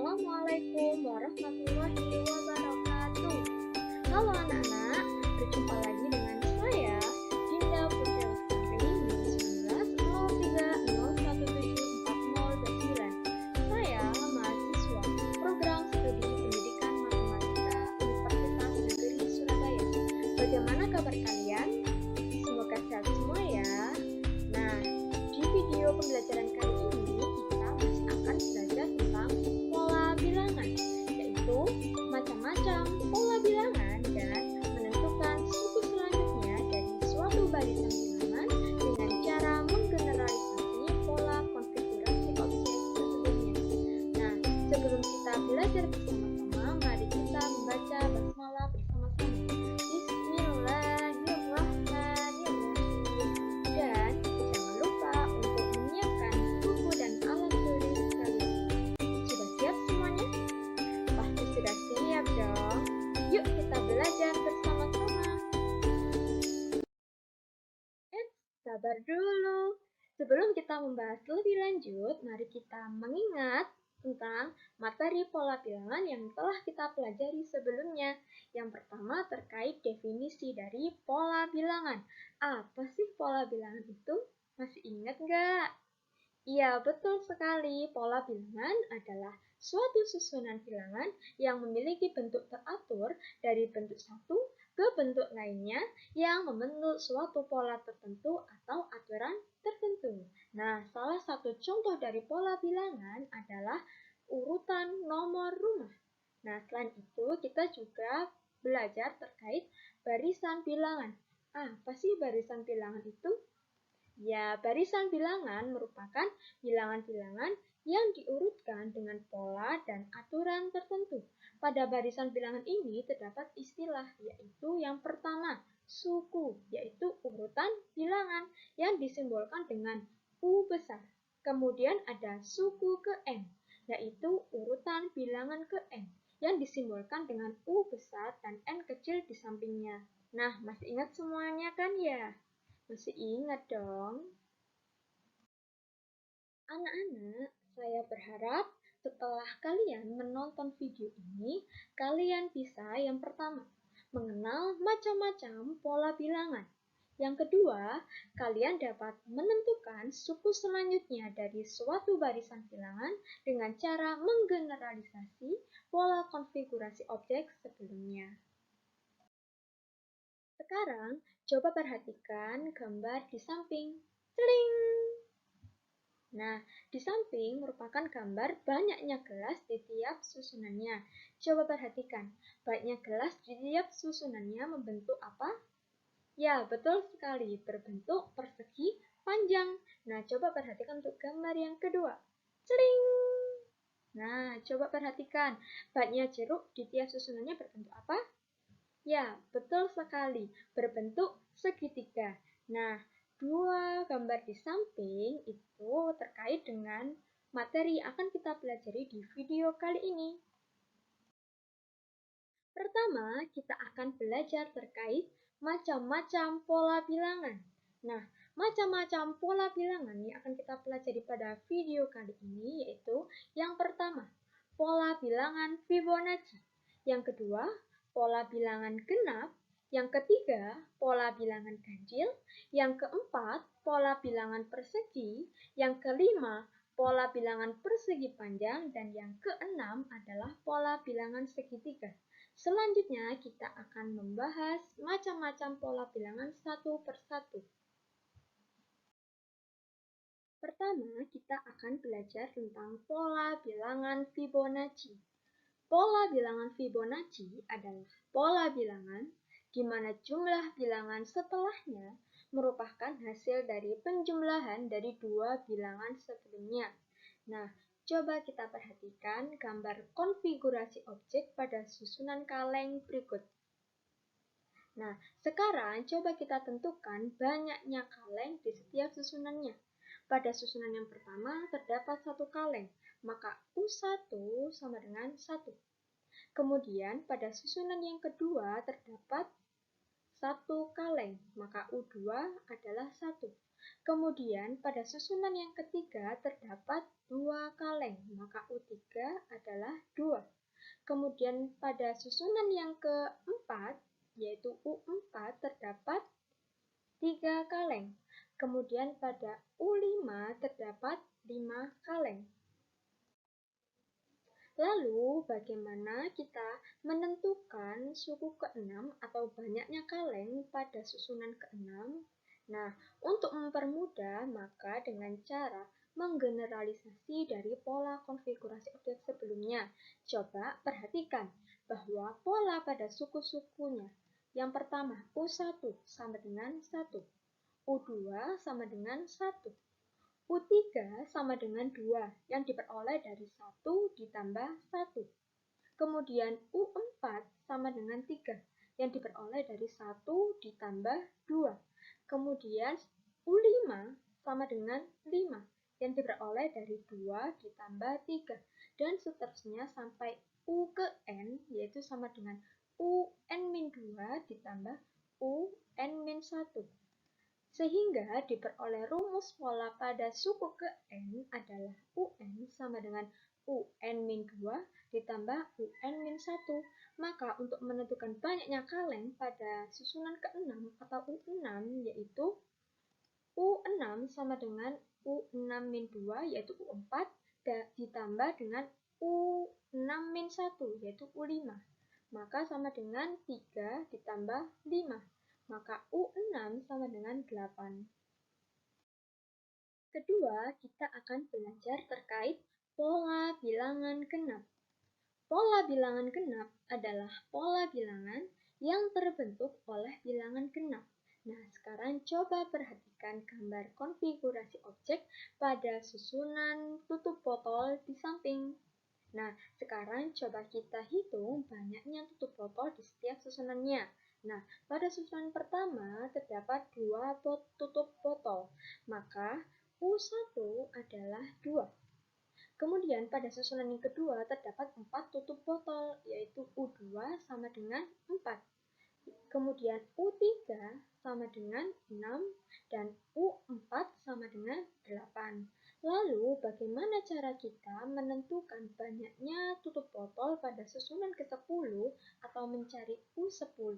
Assalamualaikum warahmatullahi wabarakatuh. Halo anak-anak, berjumpa lagi dengan saya, Dinda Putri Lestari, NIM 19 Saya mahasiswa Program Studi Pendidikan Matematika Universitas Negeri Surabaya. Bagaimana kabar kalian? Semoga sehat semua ya. Nah, di video pembelajaran kali ini kita masih akan belajar tentang pola bilangan, yaitu macam-macam pola bilangan dan menentukan suku selanjutnya dari suatu barisan bilangan dengan cara menggeneralisasi pola konfigurasi objek sebelumnya. Nah, sebelum kita belajar bersama-sama, mari kita membaca basmalah bersama-sama. Bismillahirrahmanirrahim. Dan jangan lupa untuk menyiapkan buku dan alat tulis kalian. Sudah siap semuanya? Pasti sudah siap dong. Yuk kita belajar bersama-sama. Sabar dulu. Sebelum kita membahas lebih lanjut, mari kita mengingat tentang materi pola bilangan yang telah kita pelajari sebelumnya. Yang pertama terkait definisi dari pola bilangan. Apa sih pola bilangan itu? Masih ingat nggak? Iya, betul sekali. Pola bilangan adalah suatu susunan bilangan yang memiliki bentuk teratur dari bentuk satu ke bentuk lainnya yang membentuk suatu pola tertentu atau aturan tertentu. Nah, salah satu contoh dari pola bilangan adalah urutan nomor rumah. Nah, selain itu kita juga belajar terkait barisan bilangan. Apa sih barisan bilangan itu? Ya, barisan bilangan merupakan bilangan-bilangan yang diurutkan dengan pola dan aturan tertentu. Pada barisan bilangan ini terdapat istilah, yaitu yang pertama, suku, yaitu urutan bilangan yang disimbolkan dengan U besar. Kemudian ada suku ke N, yaitu urutan bilangan ke N, yang disimbolkan dengan U besar dan N kecil di sampingnya. Nah, masih ingat semuanya kan ya? Masih ingat dong? Anak-anak, saya berharap setelah kalian menonton video ini, kalian bisa yang pertama, mengenal macam-macam pola bilangan. Yang kedua, kalian dapat menentukan suku selanjutnya dari suatu barisan bilangan dengan cara menggeneralisasi pola konfigurasi objek sebelumnya. Sekarang, coba perhatikan gambar di samping. Celing! Nah, di samping merupakan gambar banyaknya gelas di tiap susunannya. Coba perhatikan, banyaknya gelas di tiap susunannya membentuk apa? Ya, betul sekali, berbentuk persegi panjang. Nah, coba perhatikan untuk gambar yang kedua. Celing! Nah, coba perhatikan, banyaknya jeruk di tiap susunannya berbentuk apa? Ya, betul sekali, berbentuk segitiga. Nah, dua gambar di samping itu terkait dengan materi yang akan kita pelajari di video kali ini. Pertama, kita akan belajar terkait macam-macam pola bilangan. Nah, macam-macam pola bilangan yang akan kita pelajari pada video kali ini yaitu yang pertama, pola bilangan Fibonacci. Yang kedua, pola bilangan genap. Yang ketiga, pola bilangan ganjil. Yang keempat, pola bilangan persegi. Yang kelima, pola bilangan persegi panjang. Dan yang keenam adalah pola bilangan segitiga. Selanjutnya, kita akan membahas macam-macam pola bilangan satu persatu. Pertama, kita akan belajar tentang pola bilangan Fibonacci. Pola bilangan Fibonacci adalah pola bilangan di mana jumlah bilangan setelahnya merupakan hasil dari penjumlahan dari dua bilangan sebelumnya. Nah, coba kita perhatikan gambar konfigurasi objek pada susunan kaleng berikut. Nah, sekarang coba kita tentukan banyaknya kaleng di setiap susunannya. Pada susunan yang pertama terdapat satu kaleng, maka U1 sama dengan 1. Kemudian pada susunan yang kedua terdapat satu kaleng, maka U2 adalah 1. Kemudian pada susunan yang ketiga terdapat 2 kaleng, maka U3 adalah 2. Kemudian pada susunan yang keempat, yaitu U4, terdapat 3 kaleng. Kemudian pada U5 terdapat 5 kaleng. Lalu, bagaimana kita menentukan suku ke-6 atau banyaknya kaleng pada susunan ke-6? Nah, untuk mempermudah, maka dengan cara menggeneralisasi dari pola konfigurasi objek sebelumnya. Coba perhatikan bahwa pola pada suku-sukunya. Yang pertama, U1 sama dengan 1, U2 sama dengan 1, U3 sama dengan 2 yang diperoleh dari 1 ditambah 1. Kemudian U4 sama dengan 3 yang diperoleh dari 1 ditambah 2. Kemudian U5 sama dengan 5 yang diperoleh dari 2 ditambah 3. Dan seterusnya sampai U ke N, yaitu sama dengan UN-2 ditambah UN-1. Sehingga diperoleh rumus pola pada suku ke N adalah UN sama dengan UN-2 ditambah UN-1. Maka untuk menentukan banyaknya kaleng pada susunan ke-6 atau U6 yaitu U6 sama dengan U6-2 yaitu U4 ditambah dengan U6-1 yaitu U5. Maka sama dengan 3 ditambah 5. Maka U6 sama dengan 8. Kedua, kita akan belajar terkait pola bilangan genap. Pola bilangan genap adalah pola bilangan yang terbentuk oleh bilangan genap. Nah, sekarang coba perhatikan gambar konfigurasi objek pada susunan tutup botol di samping. Nah, sekarang coba kita hitung banyaknya tutup botol di setiap susunannya. Nah, pada susunan pertama terdapat 2 tutup botol, maka U1 adalah 2. Kemudian pada susunan yang kedua terdapat 4 tutup botol, yaitu U2 sama dengan 4. Kemudian U3 sama dengan 6 dan U4 sama dengan 8. Lalu bagaimana cara kita menentukan banyaknya tutup botol pada susunan ke-10 atau mencari U10?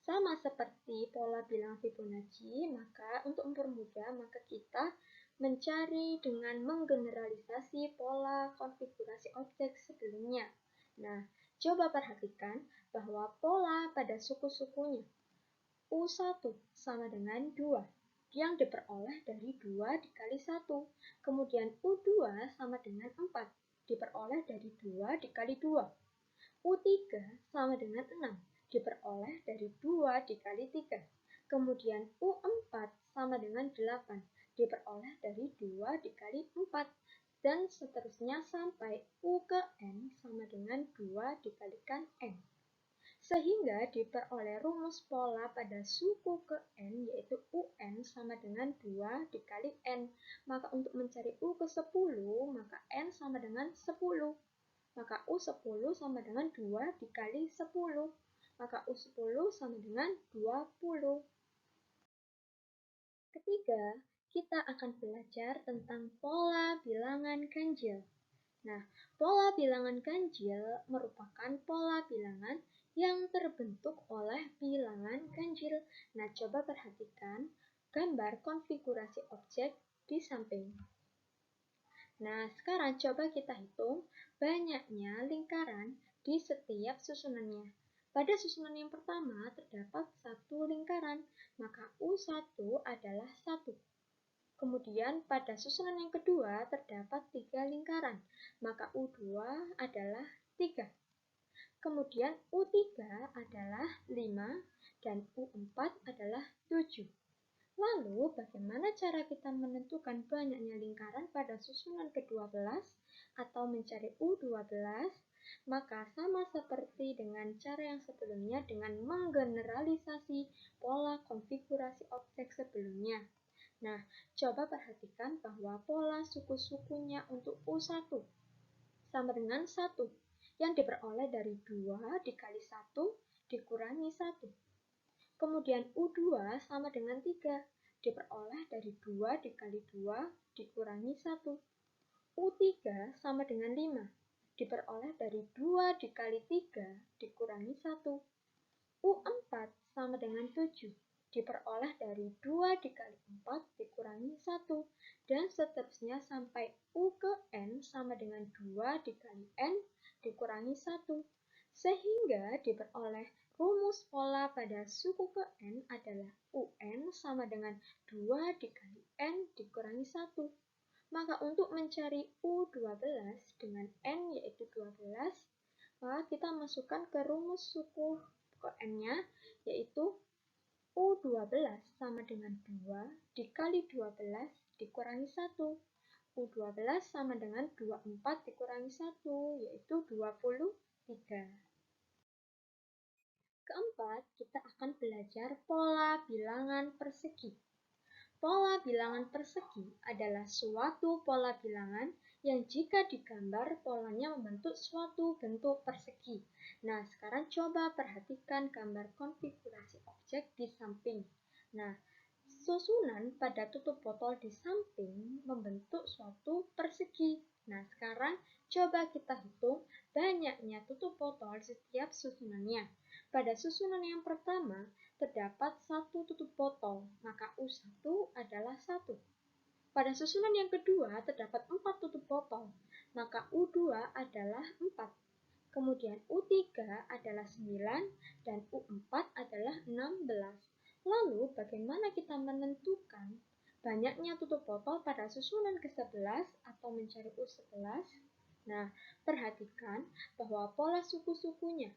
Sama seperti pola bilangan Fibonacci, maka untuk mempermudah, maka kita mencari dengan menggeneralisasi pola konfigurasi objek sebelumnya. Nah, coba perhatikan bahwa pola pada suku-sukunya U1 sama dengan 2 yang diperoleh dari 2 dikali 1. Kemudian U2 sama dengan 4 diperoleh dari 2 dikali 2. U3 sama dengan 6 diperoleh dari 2 dikali 3. Kemudian U4 sama dengan 8 diperoleh dari 2 dikali 4. Dan seterusnya sampai U ke N sama dengan 2 dikalikan N. Sehingga diperoleh rumus pola pada suku ke N yaitu UN sama dengan 2 dikali N. Maka untuk mencari U ke 10 maka N sama dengan 10. Maka U10 sama dengan 2 dikali 10. Maka U10 sama dengan 20. Ketiga, kita akan belajar tentang pola bilangan ganjil. Nah, pola bilangan ganjil merupakan pola bilangan yang terbentuk oleh bilangan ganjil. Nah, coba perhatikan gambar konfigurasi objek di samping. Nah, sekarang coba kita hitung banyaknya lingkaran di setiap susunannya. Pada susunan yang pertama terdapat 1 lingkaran, maka U1 adalah 1. Kemudian pada susunan yang kedua terdapat 3 lingkaran, maka U2 adalah 3. Kemudian U3 adalah 5 dan U4 adalah 7. Lalu, bagaimana cara kita menentukan banyaknya lingkaran pada susunan ke-12 atau mencari U12? Maka sama seperti dengan cara yang sebelumnya dengan menggeneralisasi pola konfigurasi objek sebelumnya. Nah, coba perhatikan bahwa pola suku-sukunya untuk U1 sama dengan 1 yang diperoleh dari 2 dikali 1 dikurangi 1. Kemudian U2 sama dengan 3 diperoleh dari 2 dikali 2 dikurangi 1. U3 sama dengan 5, diperoleh dari 2 dikali 3 dikurangi 1. U4 sama dengan 7, diperoleh dari 2 dikali 4 dikurangi 1, dan seterusnya sampai U ke N sama dengan 2 dikali N dikurangi 1. Sehingga diperoleh rumus pola pada suku ke N adalah UN sama dengan 2 dikali N dikurangi 1. Maka untuk mencari U12 dengan N yaitu 12, maka kita masukkan ke rumus suku ke N-nya, yaitu U12 sama dengan 2 dikali 12 dikurangi 1. U12 sama dengan 24 dikurangi 1, yaitu 23. Keempat, kita akan belajar pola bilangan persegi. Pola bilangan persegi adalah suatu pola bilangan yang jika digambar polanya membentuk suatu bentuk persegi. Nah, sekarang coba perhatikan gambar konfigurasi objek di samping. Nah, susunan pada tutup botol di samping membentuk suatu persegi. Nah, sekarang coba kita hitung banyaknya tutup botol setiap susunannya. Pada susunan yang pertama, terdapat 1 tutup botol, maka U1 adalah 1. Pada susunan yang kedua, terdapat 4 tutup botol, maka U2 adalah 4. Kemudian U3 adalah 9 dan U4 adalah 16. Lalu, bagaimana kita menentukan banyaknya tutup botol pada susunan ke-11 atau mencari U11? Nah, perhatikan bahwa pola suku-sukunya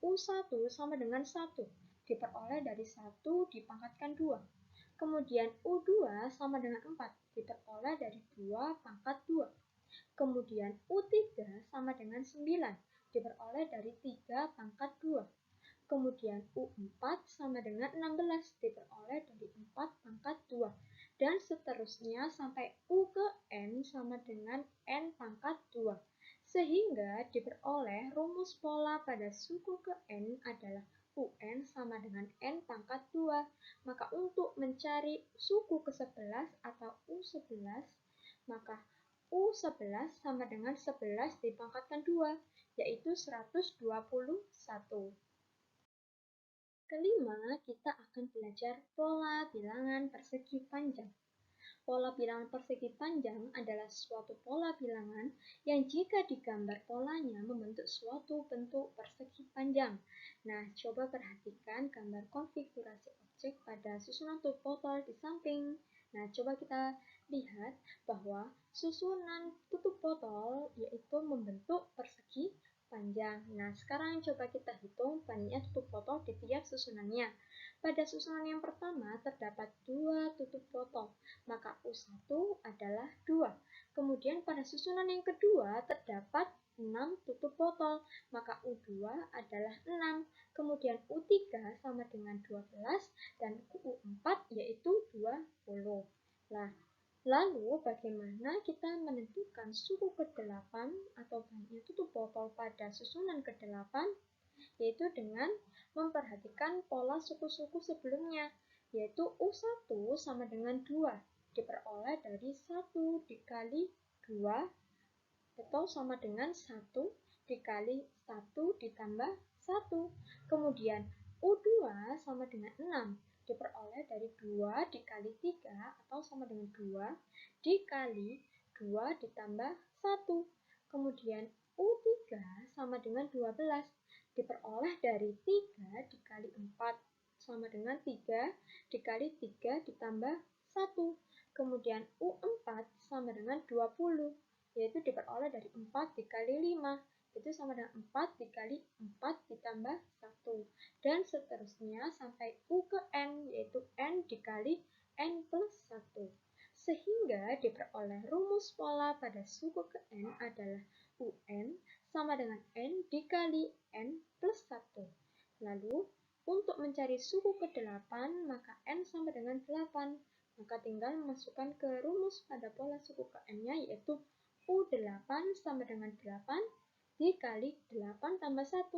U1 sama dengan 1, diperoleh dari 1 dipangkatkan 2. Kemudian U2 sama dengan 4, diperoleh dari 2 pangkat 2. Kemudian U3 sama dengan 9, diperoleh dari 3 pangkat 2. Kemudian U4 sama dengan 16, diperoleh dari 4 pangkat 2. Dan seterusnya sampai U ke N sama dengan N pangkat 2. Sehingga diperoleh rumus pola pada suku ke N adalah UN sama dengan N pangkat 2. Maka untuk mencari suku ke-11 atau U11, maka U11 sama dengan 11 dipangkatkan 2, yaitu 121. Kelima, kita akan belajar pola bilangan persegi panjang. Pola bilangan persegi panjang adalah suatu pola bilangan yang jika digambar polanya membentuk suatu bentuk persegi panjang. Nah, coba perhatikan gambar konfigurasi objek pada susunan tutup botol di samping. Nah, coba kita lihat bahwa susunan tutup botol yaitu membentuk persegi panjang. Nah, sekarang coba kita hitung banyaknya tutup botol di tiap susunannya. Pada susunan yang pertama terdapat 2 tutup botol, maka U1 adalah 2. Kemudian pada susunan yang kedua terdapat 6 tutup botol, maka U2 adalah 6. Kemudian U3 sama dengan 12 dan U4 yaitu 20. Nah, lalu bagaimana kita menentukan suku ke-8 atau banyaknya tutup botol pada susunan ke-8? Yaitu dengan memperhatikan pola suku-suku sebelumnya, yaitu U1 sama dengan 2, diperoleh dari 1 dikali 2 atau sama dengan 1 dikali 1 ditambah 1. Kemudian U2 sama dengan 6, diperoleh dari 2 dikali 3 atau sama dengan 2 dikali 2 ditambah 1. Kemudian U3 sama dengan 12, diperoleh dari 3 dikali 4 sama dengan 3 dikali 3 ditambah 1. Kemudian U4 sama dengan 20, yaitu diperoleh dari 4 dikali 5, itu sama dengan 4 dikali 4 ditambah 1. Dan seterusnya sampai U ke N, yaitu N dikali N plus 1. Sehingga diperoleh rumus pola pada suku ke N adalah UN sama dengan N dikali N plus 1. Lalu, untuk mencari suku ke-8, maka N sama dengan 8. Maka tinggal memasukkan ke rumus pada pola suku ke N-nya, yaitu U8 sama dengan 8 dikali 8 tambah 1.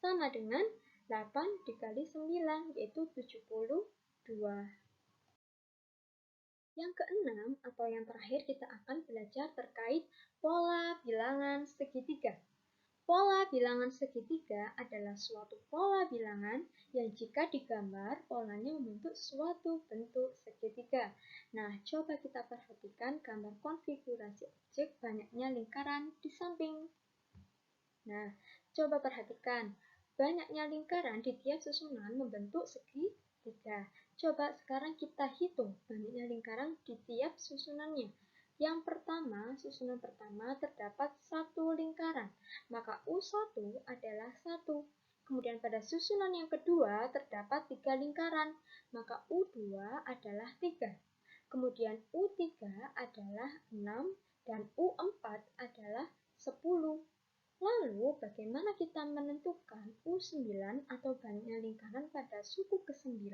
Sama dengan 8 dikali 9, yaitu 72. Yang keenam atau yang terakhir kita akan belajar terkait pola bilangan segitiga. Pola bilangan segitiga adalah suatu pola bilangan yang jika digambar, polanya membentuk suatu bentuk segitiga. Nah, coba kita perhatikan gambar konfigurasi objek banyaknya lingkaran di samping. Nah, coba perhatikan, banyaknya lingkaran di tiap susunan membentuk segitiga. Coba sekarang kita hitung banyaknya lingkaran di tiap susunannya. Yang pertama, susunan pertama terdapat satu lingkaran, maka U1 adalah 1. Kemudian pada susunan yang kedua terdapat 3 lingkaran, maka U2 adalah 3. Kemudian U3 adalah 6 dan U4 adalah 10. Lalu, bagaimana kita menentukan U9 atau banyaknya lingkaran pada suku ke-9?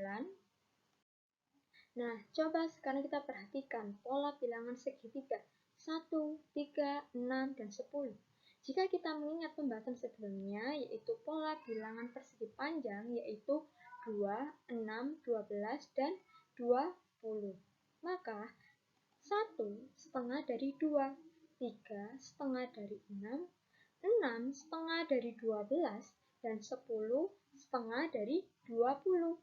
Nah, coba sekarang kita perhatikan pola bilangan segitiga 1, 3, 6, dan 10. Jika kita mengingat pembahasan sebelumnya, yaitu pola bilangan persegi panjang, yaitu 2, 6, 12, dan 20. Maka, 1 setengah dari 2, 3 setengah dari 6, 6 setengah dari 12, dan 10 setengah dari 20.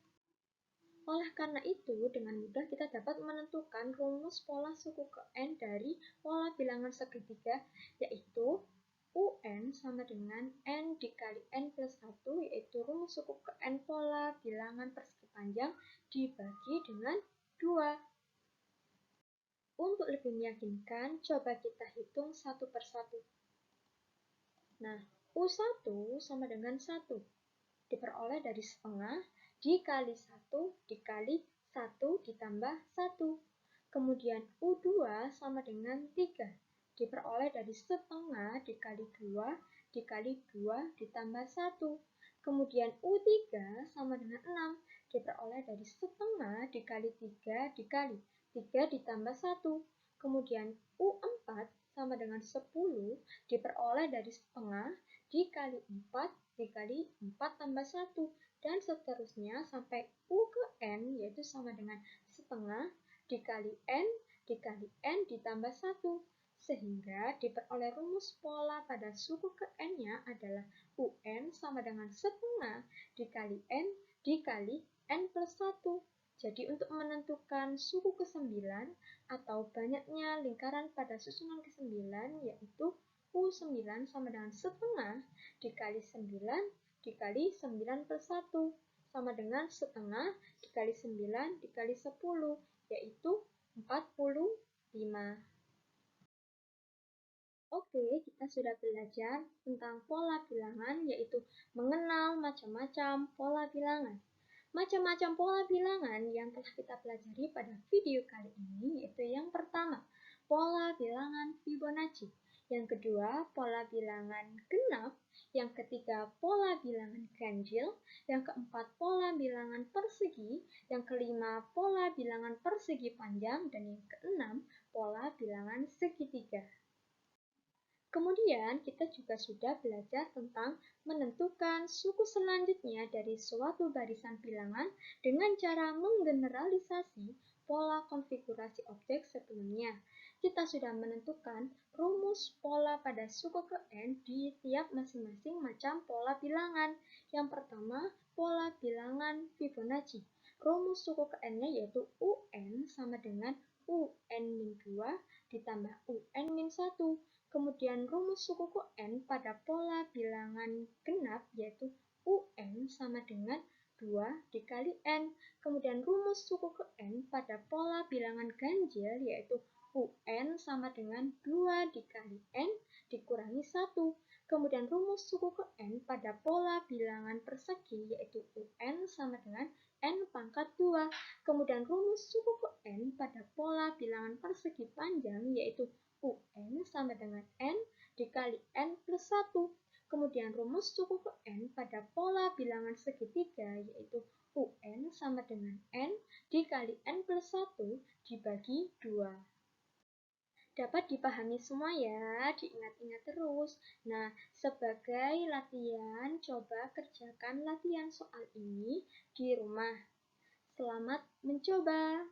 Oleh karena itu, dengan mudah kita dapat menentukan rumus pola suku ke N dari pola bilangan segitiga, yaitu UN sama dengan N dikali N plus 1, yaitu rumus suku ke N pola bilangan persegi panjang dibagi dengan 2. Untuk lebih meyakinkan, coba kita hitung satu persatu. Nah, U1 sama dengan 1, diperoleh dari setengah dikali 1 dikali 1 ditambah 1. Kemudian U2 sama dengan 3, diperoleh dari setengah dikali 2 dikali 2 ditambah 1. Kemudian U3 sama dengan 6, diperoleh dari setengah dikali 3 dikali 3 ditambah 1. Kemudian U4 sama dengan 10, diperoleh dari setengah dikali 4 dikali 4 tambah 1, dan seterusnya sampai U ke N, yaitu sama dengan setengah dikali N ditambah 1. Sehingga diperoleh rumus pola pada suku ke N-nya adalah UN sama dengan setengah dikali dikali N plus 1. Jadi untuk menentukan suku ke-9 atau banyaknya lingkaran pada susunan ke-9, yaitu U9 sama dengan setengah dikali 9 dikali 9 plus 1, sama dengan setengah dikali 9 dikali 10, yaitu 45. Oke, kita sudah belajar tentang pola bilangan, yaitu mengenal macam-macam pola bilangan. Macam-macam pola bilangan yang telah kita pelajari pada video kali ini, yaitu yang pertama, pola bilangan Fibonacci. Yang kedua, pola bilangan genap. Yang ketiga, pola bilangan ganjil. Yang keempat, pola bilangan persegi. Yang kelima, pola bilangan persegi panjang. Dan yang keenam, pola bilangan segitiga. Kemudian kita juga sudah belajar tentang menentukan suku selanjutnya dari suatu barisan bilangan dengan cara menggeneralisasi pola konfigurasi objek sebelumnya. Kita sudah menentukan rumus pola pada suku ke N di tiap masing-masing macam pola bilangan. Yang pertama, pola bilangan Fibonacci. Rumus suku ke N-nya yaitu UN sama dengan UN-2 ditambah UN-1. Kemudian rumus suku ke N pada pola bilangan genap yaitu UN sama dengan 2 dikali N. Kemudian rumus suku ke N pada pola bilangan ganjil yaitu UN sama dengan 2 dikali N dikurangi 1. Kemudian rumus suku ke N pada pola bilangan persegi yaitu UN sama dengan N pangkat 2. Kemudian rumus suku ke N pada pola bilangan persegi panjang yaitu UN sama dengan N dikali N plus 1. Kemudian rumus suku ke N pada pola bilangan segitiga yaitu UN sama dengan N dikali N plus 1 dibagi 2. Dapat dipahami semua ya, diingat-ingat terus. Nah, sebagai latihan, coba kerjakan latihan soal ini di rumah. Selamat mencoba!